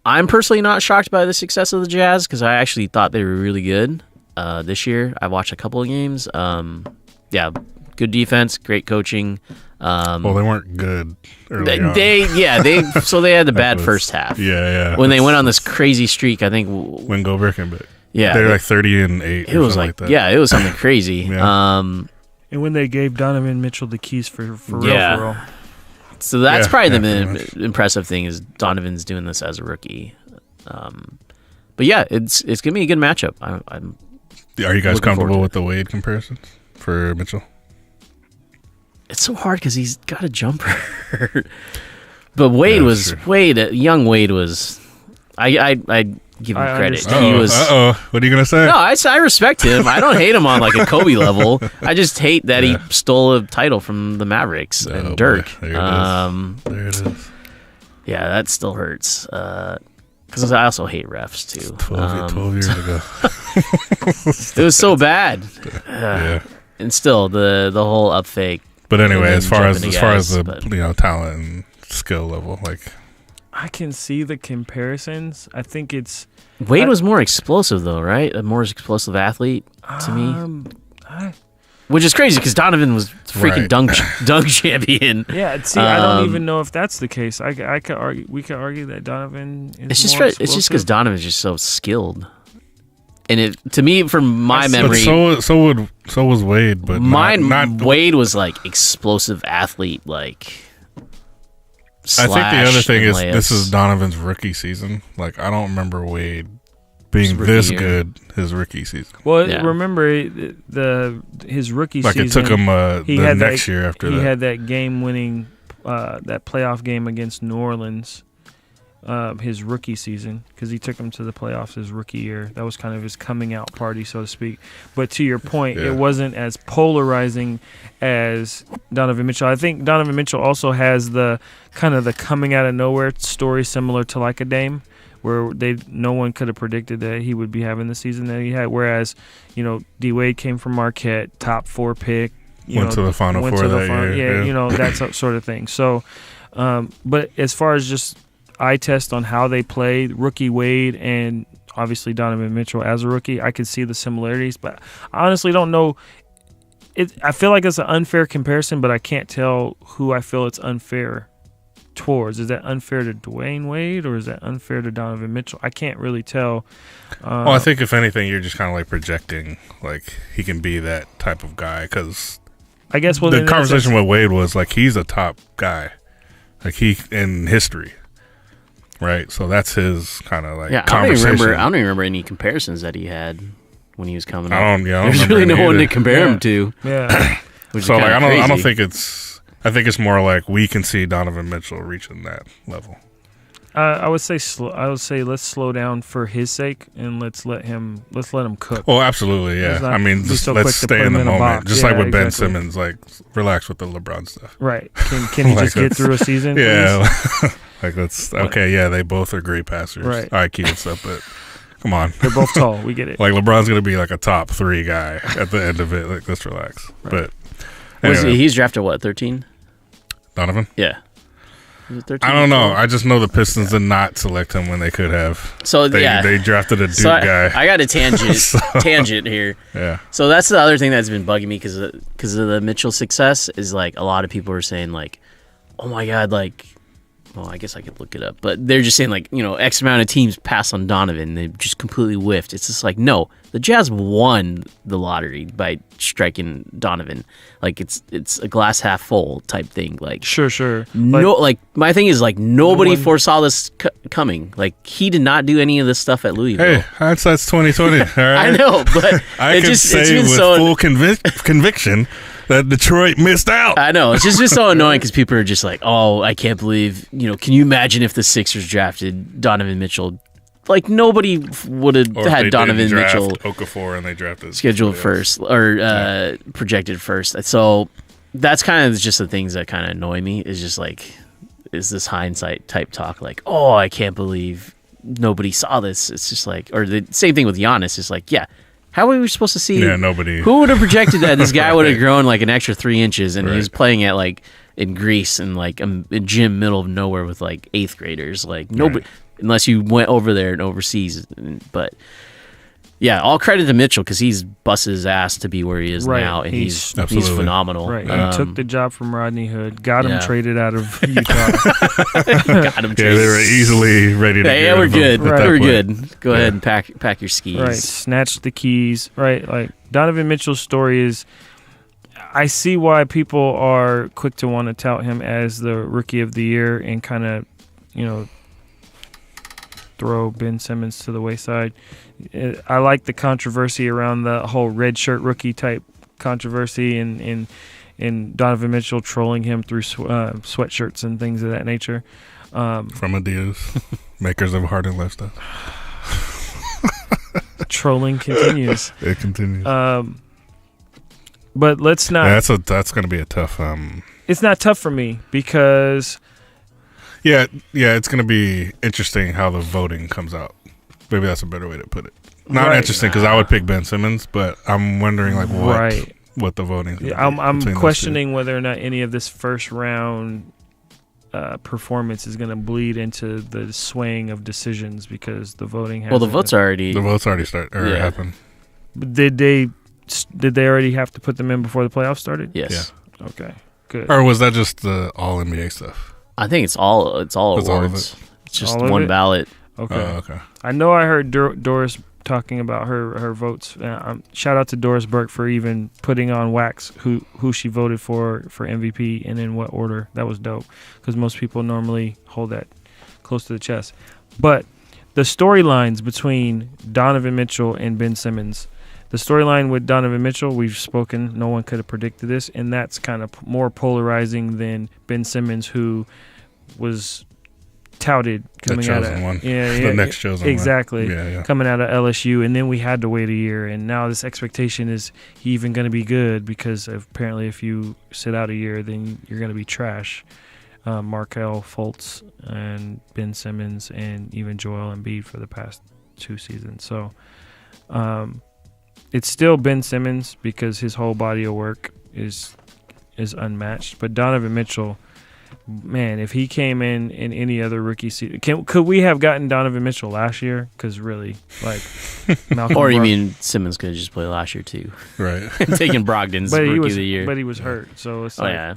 I'm personally not shocked by the success of the Jazz because I actually thought they were really good this year. I watched a couple of games. Yeah, good defense, great coaching. Well, they weren't good early on. They had the bad first half. Yeah. When they went on this crazy streak, I think when Gobert came back. Yeah, they were like 30-8. It was like that. Yeah, it was something crazy. Yeah. And when they gave Donovan Mitchell the keys for real. So that's probably the impressive thing is Donovan's doing this as a rookie. But yeah, it's gonna be a good matchup. Are you guys comfortable with the Wade comparisons for Mitchell? It's so hard because he's got a jumper. But young Wade was. I give him credit. He was. What are you gonna say? No, I respect him. I don't hate him on like a Kobe level. I just hate that he stole a title from the Mavericks and Dirk. There it is. Yeah, that still hurts. Because I also hate refs too. 12 years ago. It was so bad. Yeah. And still the whole up fake. But anyway, as far as the talent and skill level, like I can see the comparisons. I think it's Wade was more explosive though, right? A more explosive athlete to me. Which is crazy because Donovan was freaking dunk champion. Yeah, see, I don't even know if that's the case. I could argue. We could argue that Donovan is It's just because Donovan's just so skilled. And to me, from my memory, so was Wade, but not Wade was like explosive athlete, like. I think the other thing is this is Donovan's rookie season. Like I don't remember Wade being this good his rookie season. Well, remember his rookie season. Like it took him the next year after that. He had that game-winning, that playoff game against New Orleans. His rookie season because he took him to the playoffs his rookie year. That was kind of his coming out party, so to speak. But to your point, it wasn't as polarizing as Donovan Mitchell. I think Donovan Mitchell also has the kind of the coming out of nowhere story similar to like a Dame, where no one could have predicted that he would be having the season that he had. Whereas, D Wade came from Marquette, top 4 pick. Went to the Final Four that year. Yeah, that sort of thing. So, but as far as just eye test on how they played, rookie Wade and obviously Donovan Mitchell as a rookie, I could see the similarities, but I honestly don't know. I feel like it's an unfair comparison, but I can't tell who I feel it's unfair towards. Is that unfair to Dwyane Wade or is that unfair to Donovan Mitchell? I can't really tell. Well, I think if anything, you're just kind of like projecting like he can be that type of guy because I guess the conversation with Wade was like he's a top guy, like he in history. Right, so that's his kind of like conversation. I don't even remember any comparisons that he had when he was coming up. I don't There's really no one to compare him to. Yeah. So like I don't think it's. I think it's more like we can see Donovan Mitchell reaching that level. I would say let's slow down for his sake and let's let him cook. Oh, absolutely, yeah. I mean, let's stay in the moment, just like with Ben Simmons. Like, relax with the LeBron stuff. Right? Can he just get through a season? Yeah. Like that's okay. Yeah, they both are great passers. Right. IQ and stuff, but come on, they're both tall. We get it. Like LeBron's gonna be like a top 3 guy at the end of it. Like, let's relax. Right. But anyway. He's drafted what, 13? Donovan? Yeah. I don't know. I just know the Pistons did not select him when they could have. So they drafted a Duke guy. I got a tangent here. Yeah. So that's the other thing that's been bugging me because of the Mitchell success is like a lot of people are saying like, oh my God, like. Well, I guess I could look it up, but they're just saying like, X amount of teams pass on Donovan. They just completely whiffed. It's just like, no, the Jazz won the lottery by striking Donovan. Like it's a glass half full type thing. Like sure. Like my thing is like nobody foresaw this coming. Like he did not do any of this stuff at Louisville. Hey, hindsight's 2020. All right? I know, but I can say with full conviction. That Detroit missed out. I know. It's just so annoying because people are just like, oh, I can't believe, can you imagine if the Sixers drafted Donovan Mitchell? Like, nobody would have had Donovan Mitchell Okafor and they drafted scheduled first or projected first. So that's kind of just the things that kind of annoy me is just like, is this hindsight type talk like, oh, I can't believe nobody saw this. It's just like, or the same thing with Giannis. It's like, yeah. How were we supposed to see? Yeah, nobody. Who would have projected that this guy would have grown like an extra 3 inches and he was playing at like in Greece in like a gym middle of nowhere with like 8th graders. Like nobody, unless you went over there and overseas. But yeah, all credit to Mitchell because he's busted his ass to be where he is now, and he's phenomenal. Right, he took the job from Rodney Hood, got him traded out of Utah. Got him traded. Yeah, they were easily ready to. Yeah, we're good. We're good. Go ahead and pack your skis. Right, snatch the keys. Right, like Donovan Mitchell's story is. I see why people are quick to want to tout him as the Rookie of the Year and kind of, throw Ben Simmons to the wayside. I like the controversy around the whole red shirt rookie type controversy and Donovan Mitchell trolling him through sweatshirts and things of that nature. From Adidas, makers of Harden lifestyle. Trolling continues. It continues. But let's not. Yeah, that's going to be a tough. It's not tough for me because. Yeah, it's going to be interesting how the voting comes out. Maybe that's a better way to put it. Not interesting because I would pick Ben Simmons, but I'm wondering like what the voting. Yeah, I'm questioning whether or not any of this first round performance is going to bleed into the swaying of decisions because the voting. The votes already happened. Did they already have to put them in before the playoffs started? Yes. Yeah. Okay. Good. Or was that just the all NBA stuff? I think it's all awards. All of it? It's just one ballot. Okay. Okay. I know I heard Doris talking about her votes. Shout out to Doris Burke for even putting on wax who she voted for MVP and in what order. That was dope because most people normally hold that close to the chest. But the storylines between Donovan Mitchell and Ben Simmons. The storyline with Donovan Mitchell, we've spoken. No one could have predicted this, and that's kind of more polarizing than Ben Simmons, who was touted coming out of the next chosen exactly one. Coming out of LSU, and then we had to wait a year, and now this expectation is he even going to be good because apparently if you sit out a year, then you're going to be trash. Markelle Fultz and Ben Simmons and even Joel Embiid for the past 2 seasons. So. It's still Ben Simmons because his whole body of work is unmatched. But Donovan Mitchell, man, if he came in any other rookie season, could we have gotten Donovan Mitchell last year? Because really, like, Malcolm or you mean Simmons could have just played last year too, right? Taking Brogdon's rookie of the year, but he was hurt, so it's like,